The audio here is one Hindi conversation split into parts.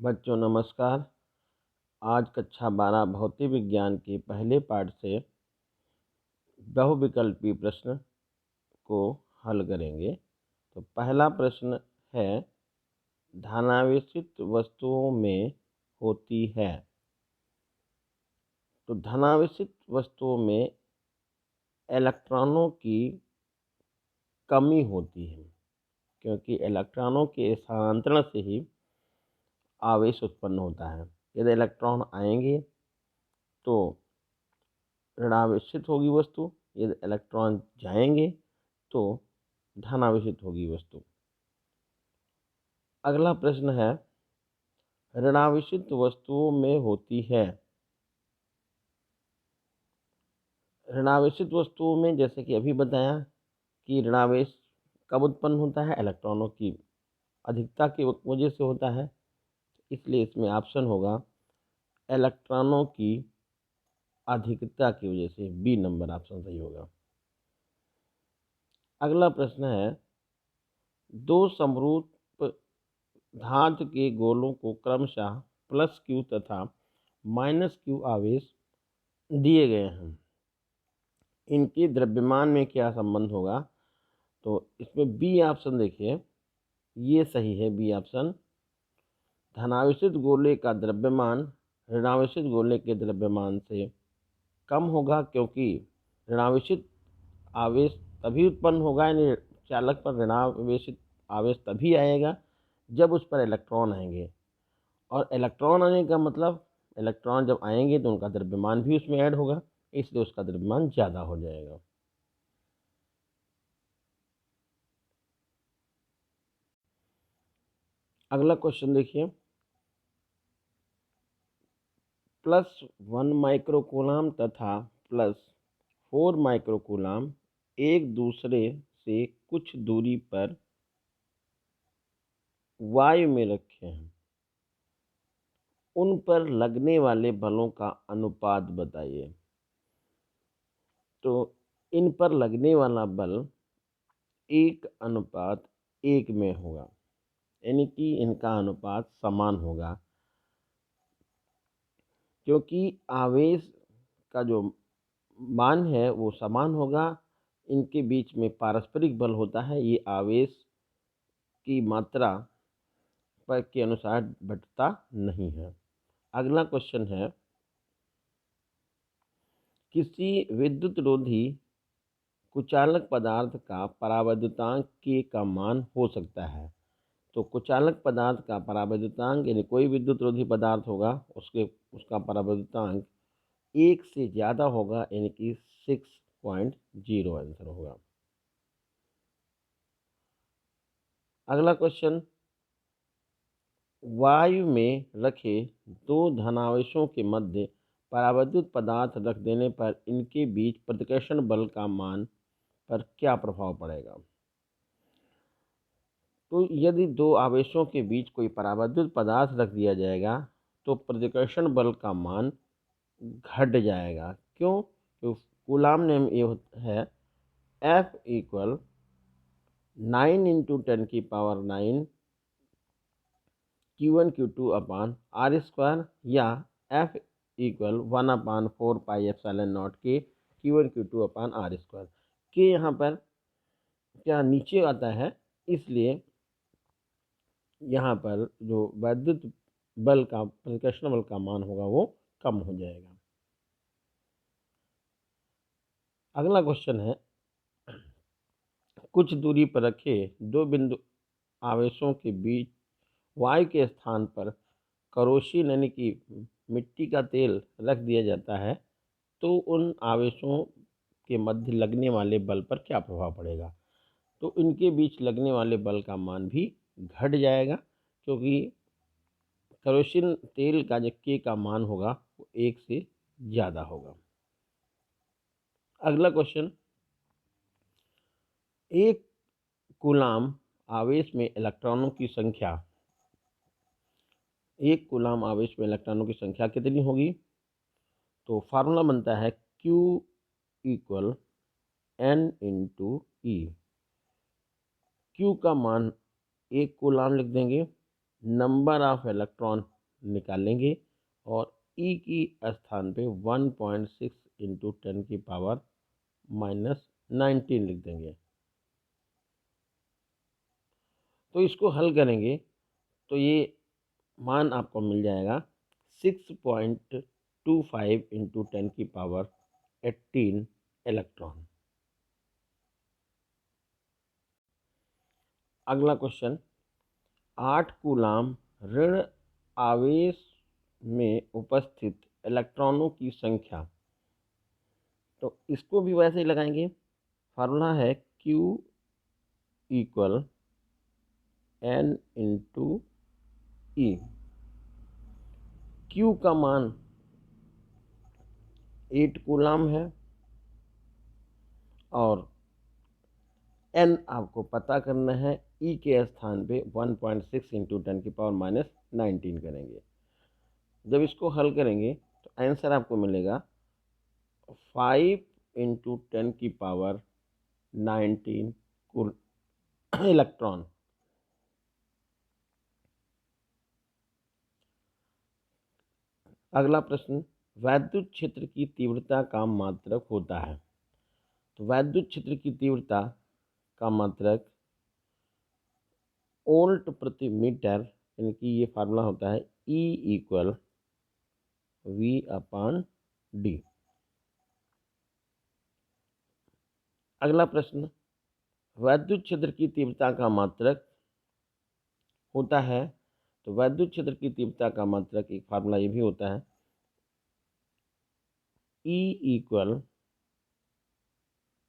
बच्चों नमस्कार। आज कक्षा 12 भौतिक विज्ञान के पहले पाठ से बहुविकल्पी प्रश्न को हल करेंगे। तो पहला प्रश्न है, धनावेशित वस्तुओं में होती है। तो धनावेशित वस्तुओं में इलेक्ट्रॉनों की कमी होती है, क्योंकि इलेक्ट्रॉनों के स्थानांतरण से ही आवेश उत्पन्न होता है। यदि इलेक्ट्रॉन आएंगे तो ऋणावेशित होगी वस्तु, यदि इलेक्ट्रॉन जाएंगे तो धनावेशित होगी वस्तु। अगला प्रश्न है, ऋणावेशित वस्तुओं में होती है। ऋणावेशित वस्तुओं में जैसे कि अभी बताया कि ऋणावेश कब उत्पन्न होता है, इलेक्ट्रॉनों की अधिकता की वजह से होता है, इसलिए इसमें ऑप्शन होगा इलेक्ट्रॉनों की अधिकता की वजह से। बी नंबर ऑप्शन सही होगा। अगला प्रश्न है, दो समरूप धातु के गोलों को क्रमशः +Q तथा -Q आवेश दिए गए हैं, इनके द्रव्यमान में क्या संबंध होगा? तो इसमें बी ऑप्शन देखिए, ये सही है। बी ऑप्शन, धनावेशित गोले का द्रव्यमान ऋणावेशित गोले के द्रव्यमान से कम होगा, क्योंकि ऋणावेशित आवेश तभी उत्पन्न होगा, यानी चालक पर ऋणावेशित आवेश तभी आएगा जब उस पर इलेक्ट्रॉन आएंगे, और इलेक्ट्रॉन आने का मतलब इलेक्ट्रॉन जब आएंगे तो उनका द्रव्यमान भी उसमें ऐड होगा, इसलिए उसका द्रव्यमान ज़्यादा हो जाएगा। अगला क्वेश्चन देखिए, +1 माइक्रोकूलाम तथा +4 माइक्रोकूलाम एक दूसरे से कुछ दूरी पर वायु में रखे हैं, उन पर लगने वाले बलों का अनुपात बताइए। तो इन पर लगने वाला बल 1:1 में होगा, यानी कि इनका अनुपात समान होगा, क्योंकि आवेश का जो मान है वो समान होगा। इनके बीच में पारस्परिक बल होता है, ये आवेश की मात्रा पर के अनुसार बढ़ता नहीं है। अगला क्वेश्चन है, किसी विद्युत रोधी कुचालक पदार्थ का परावैद्युतांक K का मान हो सकता है। तो कुचालक पदार्थ का परावैद्युतांक, यानी कोई विद्युत रोधी पदार्थ होगा उसका परावैद्युतांक 1 से ज़्यादा होगा, यानी कि 6.0 आंसर होगा। अगला क्वेश्चन, वायु में रखे दो धनावेशों के मध्य परावैद्युत पदार्थ रख देने पर इनके बीच प्रतिकर्षण बल का मान पर क्या प्रभाव पड़ेगा? तो यदि दो आवेशों के बीच कोई परावैद्युत पदार्थ रख दिया जाएगा तो प्रतिकर्षण बल का मान घट जाएगा। क्यों? तो कूलाम नियम ये है, F = 9 × 10⁹ Q1 Q2 अपान R² या F = 1/4πε0 K Q1 Q2 अपान R²। के यहाँ पर क्या नीचे आता है, इसलिए यहाँ पर जो वैद्युत बल का प्रतिकर्षण बल का मान होगा वो कम हो जाएगा। अगला क्वेश्चन है, कुछ दूरी पर रखे दो बिंदु आवेशों के बीच वायु के स्थान पर करोसीन यानी कि मिट्टी का तेल रख दिया जाता है, तो उन आवेशों के मध्य लगने वाले बल पर क्या प्रभाव पड़ेगा? तो इनके बीच लगने वाले बल का मान भी घट जाएगा, क्योंकि करोसीन तेल का जो K का मान होगा वो 1 से ज़्यादा होगा। अगला क्वेश्चन, एक कूलाम आवेश में इलेक्ट्रॉनों की संख्या कितनी होगी? तो फार्मूला बनता है Q = N × E। Q का मान 1 कूलाम लिख देंगे, नंबर ऑफ इलेक्ट्रॉन निकालेंगे और ई की स्थान पे 1.6 इंटू 10 की पावर -19 लिख देंगे। तो इसको हल करेंगे तो ये मान आपको मिल जाएगा 6.25 इंटू 10 की पावर 18 इलेक्ट्रॉन। अगला क्वेश्चन, 8 कूलाम ऋण आवेश में उपस्थित इलेक्ट्रॉनों की संख्या। तो इसको भी वैसे ही लगाएंगे। फार्मूला है Q इक्वल N इंटू ई। Q का मान 8 कूलाम है और N आपको पता करना है। E के स्थान पे 1.6 इंटू 10 की पावर -19 करेंगे। जब इसको हल करेंगे तो आंसर आपको मिलेगा 5 इंटू 10 की पावर 19 कुल इलेक्ट्रॉन। अगला प्रश्न, वैद्युत क्षेत्र की तीव्रता का मात्रक होता है। तो वैद्युत क्षेत्र की तीव्रता का मात्रक वोल्ट प्रति मीटर, यानी कि ये फार्मूला होता है E इक्वल V/D। अगला प्रश्न, वैद्युत क्षेत्र की तीव्रता का मात्रक होता है। तो वैद्युत क्षेत्र की तीव्रता का मात्रक एक फार्मूला ये भी होता है E इक्वल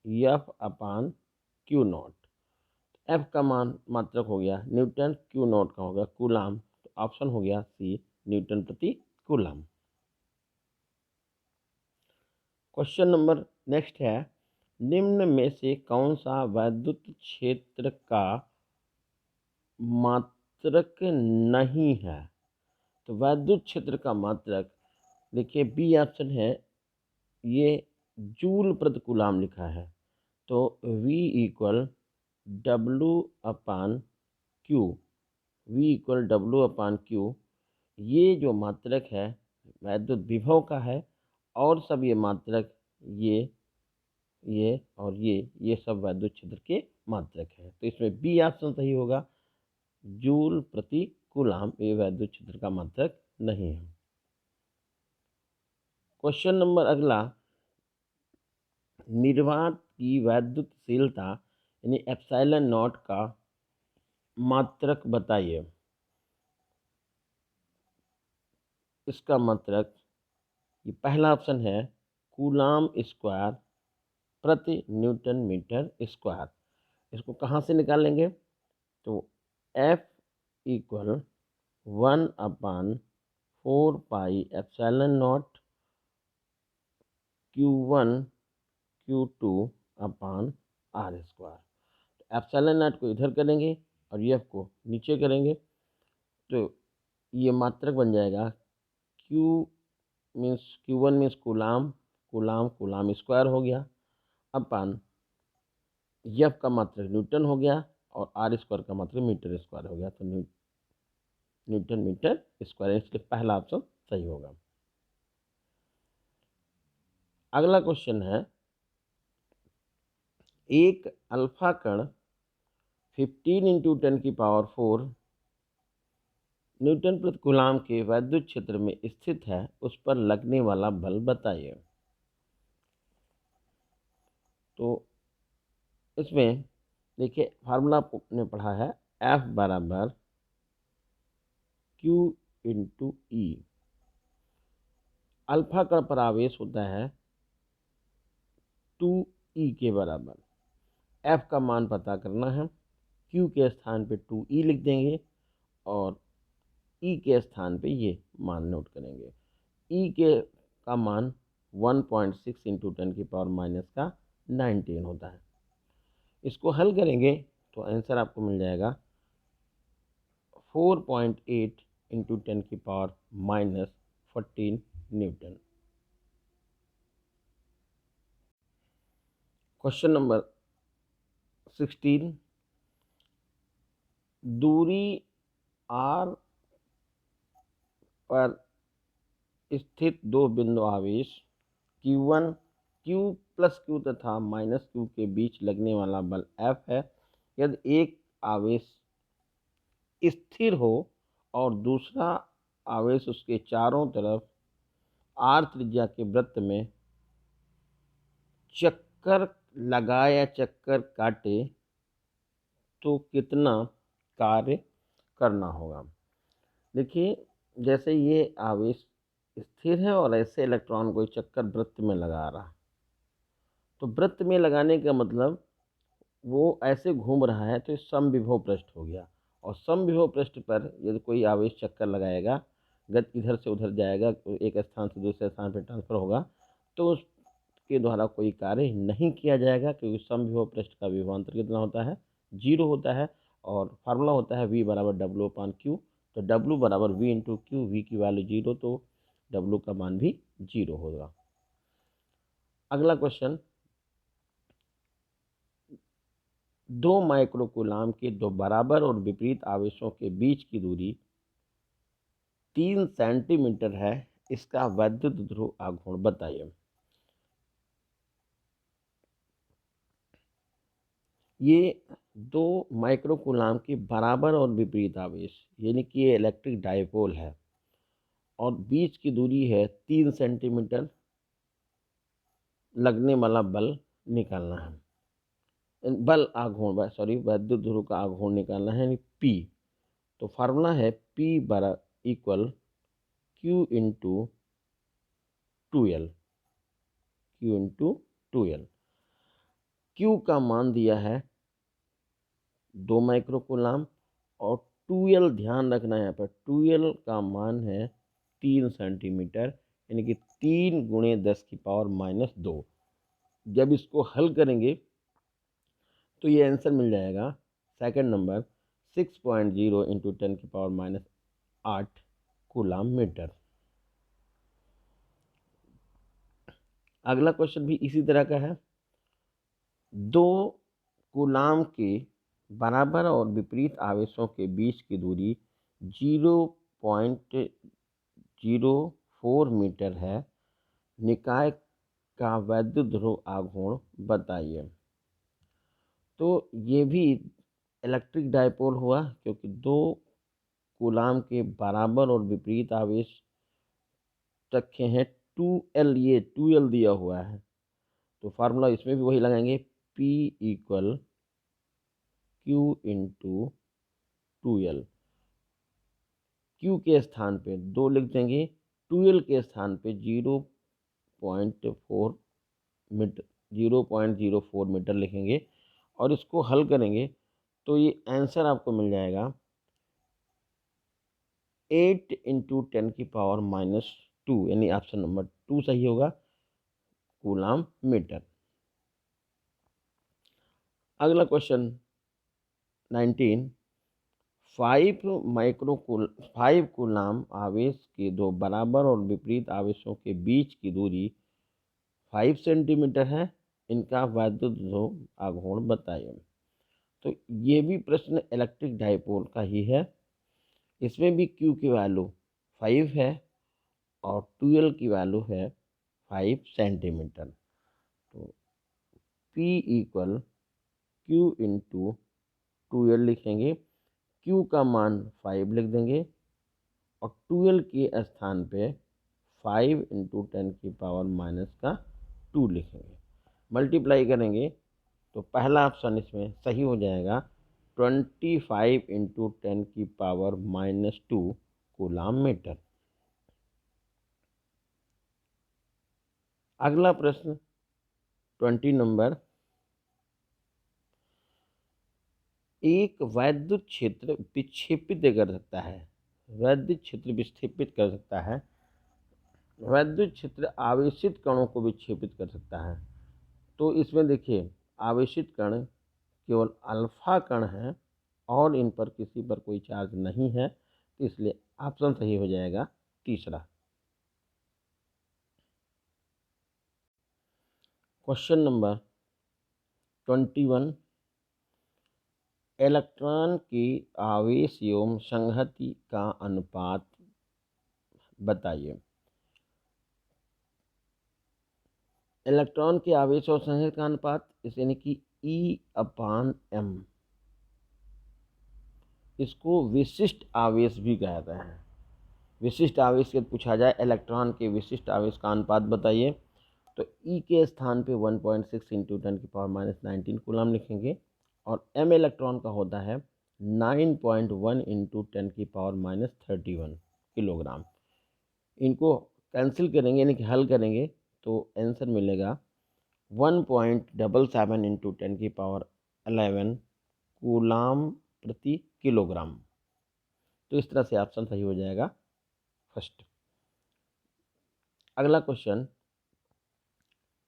F/Q0। F का मान मात्रक हो गया न्यूटन, Q0 का होगा कूलाम। तो ऑप्शन हो गया सी, न्यूटन प्रति कूलाम। क्वेश्चन नंबर नेक्स्ट है, निम्न में से कौन सा वैद्युत क्षेत्र का मात्रक नहीं है। तो वैद्युत क्षेत्र का मात्रक देखिए बी ऑप्शन है, ये जूल प्रति कूलाम लिखा है। तो V equal W/Q, V equal W/Q, ये जो मात्रक है वैद्युत विभव का है। और सब ये मात्रक ये और ये सब वैद्युत क्षेत्र के मात्रक है। तो इसमें बी ऑप्शन सही होगा, जूल प्रति कूलाम ये वैद्युत क्षेत्र का मात्रक नहीं है। क्वेश्चन नंबर अगला, निर्वात की वैद्युतशीलता यानी एप्सिलॉन नॉट का मात्रक बताइए। इसका मात्रक ये पहला ऑप्शन है कूलाम स्क्वायर प्रति न्यूटन मीटर स्क्वायर। इसको कहाँ से निकालेंगे? तो F equal 1/4 pi epsilon not Q1 Q2 upon R square. Epsilon not को इधर करेंगे और F को नीचे करेंगे तो ये मात्रक बन जाएगा Q1 means coulomb, coulomb coulomb square हो गया, अपान F का मात्रक न्यूटन हो गया और R स्क्वायर का मात्रक मीटर स्क्वायर हो गया। तो न्यूटन मीटर स्क्वायर, इसलिए पहला ऑप्शन सही होगा। अगला क्वेश्चन है, एक अल्फा कण 15 इंटू 10 की पावर 4 न्यूटन प्रति कूलाम के वैद्युत क्षेत्र में स्थित है, उस पर लगने वाला बल बताइए। तो इसमें देखिए फार्मूला आपने पढ़ा है F बराबर Q इंटू ई। अल्फा कण पर आवेश होता है 2E के बराबर। F का मान पता करना है, Q के स्थान पे 2E लिख देंगे और E के स्थान पे ये मान नोट करेंगे। E का मान 1.6 इंटू 10 की पावर माइनस का 19 होता है। इसको हल करेंगे तो आंसर आपको मिल जाएगा 4.8 इंटू 10 की पावर -14 न्यूटन। क्वेश्चन नंबर 16, दूरी R पर स्थित दो बिंदु आवेश Q1 Q प्लस Q तथा माइनस Q के बीच लगने वाला बल F है। यदि एक आवेश स्थिर हो और दूसरा आवेश उसके चारों तरफ R त्रिज्या के वृत्त में चक्कर लगाए या चक्कर काटे तो कितना कार्य करना होगा। देखिए, जैसे ये आवेश स्थिर है और ऐसे इलेक्ट्रॉन कोई चक्कर वृत्त में लगा रहा, तो वृत्त में लगाने का मतलब वो ऐसे घूम रहा है, तो समविभव पृष्ठ हो गया। और समविभव पृष्ठ पर यदि कोई आवेश चक्कर लगाएगा, गति इधर से उधर जाएगा, एक स्थान से दूसरे स्थान पर ट्रांसफर होगा, तो उसके द्वारा कोई कार्य नहीं किया जाएगा, क्योंकि समविभव पृष्ठ का विभवांतर कितना होता है, 0 होता है। और फार्मूला होता है V बराबर W/Q। तो W बराबर V इंटू क्यू, V की वैल्यू 0, तो W का मान भी 0 होगा। अगला क्वेश्चन, 2 माइक्रोकूलाम के दो बराबर और विपरीत आवेशों के बीच की दूरी 3 सेंटीमीटर है, इसका वैद्युत ध्रुव आघूर्ण बताइए। ये 2 माइक्रोकूलाम के बराबर और विपरीत आवेश, यानी कि ये इलेक्ट्रिक डायपोल है और बीच की दूरी है 3 सेंटीमीटर। लगने वाला बल निकालना है, बल आघूर्ण वैद्युत ध्रुव का आघूर्ण निकालना है, यानी P। तो फार्मूला है P बराबर equal Q into 2L, Q into 2L। Q का मान दिया है 2 माइक्रोकूलाम और 2L ध्यान रखना है, यहाँ पर 2L का मान है 3 सेंटीमीटर, यानी कि 3 गुणे 10⁻²। जब इसको हल करेंगे तो ये आंसर मिल जाएगा, second number 6.0 into 10⁻⁸ coulomb metre. अगला क्वेश्चन भी इसी तरह का है। 2 कूलाम के बराबर और विपरीत आवेशों के बीच की दूरी 0.04 मीटर है, निकाय का वैद्युत ध्रुव आघूर्ण बताइए। तो ये भी इलेक्ट्रिक डायपोल हुआ, क्योंकि 2 कूलाम के बराबर और विपरीत आवेश रखे हैं 2L, ये 2L दिया हुआ है, तो फार्मूला इसमें भी वही लगाएंगे, P equal Q into 2L। Q के स्थान पे 2 लिख देंगे, 2L के स्थान पे 0.04 मीटर लिखेंगे और इसको हल करेंगे तो ये आंसर आपको मिल जाएगा 8 इंटू 10⁻², यानी ऑप्शन नंबर 2 सही होगा, कूलाम मीटर। अगला क्वेश्चन 19, 5 कूलाम आवेश के दो बराबर और विपरीत आवेशों के बीच की दूरी 5 सेंटीमीटर है, इनका वैद्युत ध्रुव आघूर्ण बताइए। तो ये भी प्रश्न इलेक्ट्रिक डायपोल का ही है। इसमें भी Q की वैल्यू 5 है और 2L की वैल्यू है 5 सेंटीमीटर। तो P equal Q into 2L लिखेंगे, Q का मान 5 लिख देंगे और 2L के स्थान पे 5 इंटू 10⁻² लिखेंगे। मल्टीप्लाई करेंगे तो पहला ऑप्शन इसमें सही हो जाएगा, 25 इंटू 10⁻² कूलाम मीटर। अगला प्रश्न 20 नंबर, एक वैद्युत क्षेत्र विक्षेपित कर सकता है, वैद्युत क्षेत्र विक्षेपित कर सकता है, वैद्युत क्षेत्र आवेशित कणों को विक्षेपित कर सकता है। तो इसमें देखिए, आवेशित कण केवल अल्फा कण है और इन पर किसी पर कोई चार्ज नहीं है, तो इसलिए ऑप्शन सही हो जाएगा तीसरा। क्वेश्चन नंबर 21, इलेक्ट्रॉन की आवेश एवं संहति का अनुपात बताइए। इलेक्ट्रॉन के आवेश और संवेग का अनुपात, इस यानी कि E/m, इसको विशिष्ट आवेश भी कहते हैं। विशिष्ट आवेश के पूछा जाए इलेक्ट्रॉन के विशिष्ट आवेश का अनुपात बताइए, तो E के स्थान पे 1.6 इंटू 10⁻⁻19 कूलम लिखेंगे, और m इलेक्ट्रॉन का होता है 9.1 इंटू 10⁻31 किलोग्राम। इनको कैंसिल करेंगे यानी कि हल करेंगे तो आंसर मिलेगा 1.77 इंटू 10⁻11 कूलाम प्रति किलोग्राम। तो इस तरह से ऑप्शन सही हो जाएगा फर्स्ट। अगला क्वेश्चन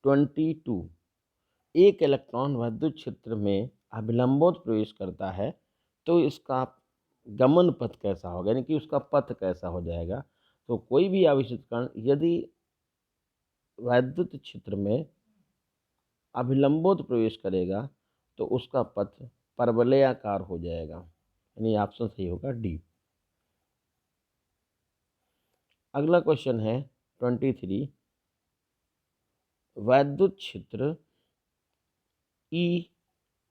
22, एक इलेक्ट्रॉन विद्युत क्षेत्र में अभिलंबोत प्रवेश करता है तो इसका गमन पथ कैसा होगा, यानी कि उसका पथ कैसा हो जाएगा। तो कोई भी आवेशित कण यदि विद्युत क्षेत्र में अभिलंबोत प्रवेश करेगा तो उसका पथ परवलयाकार हो जाएगा, यानी ऑप्शन सही होगा डी। अगला क्वेश्चन है 23, विद्युत क्षेत्र ई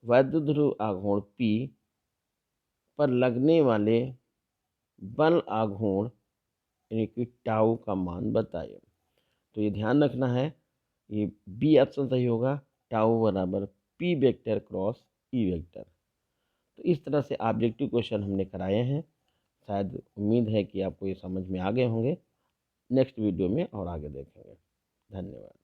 विद्युत ध्रुव आघूर्ण P पर लगने वाले बल आघूर्ण यानी कि टाउ का मान बताइए। तो ये ध्यान रखना है, ये बी ऑप्शन सही होगा, टाउ बराबर P vector cross E vector. तो इस तरह से ऑब्जेक्टिव क्वेश्चन हमने कराए हैं। शायद उम्मीद है कि आपको ये समझ में आ गए होंगे। नेक्स्ट वीडियो में और आगे देखेंगे। धन्यवाद।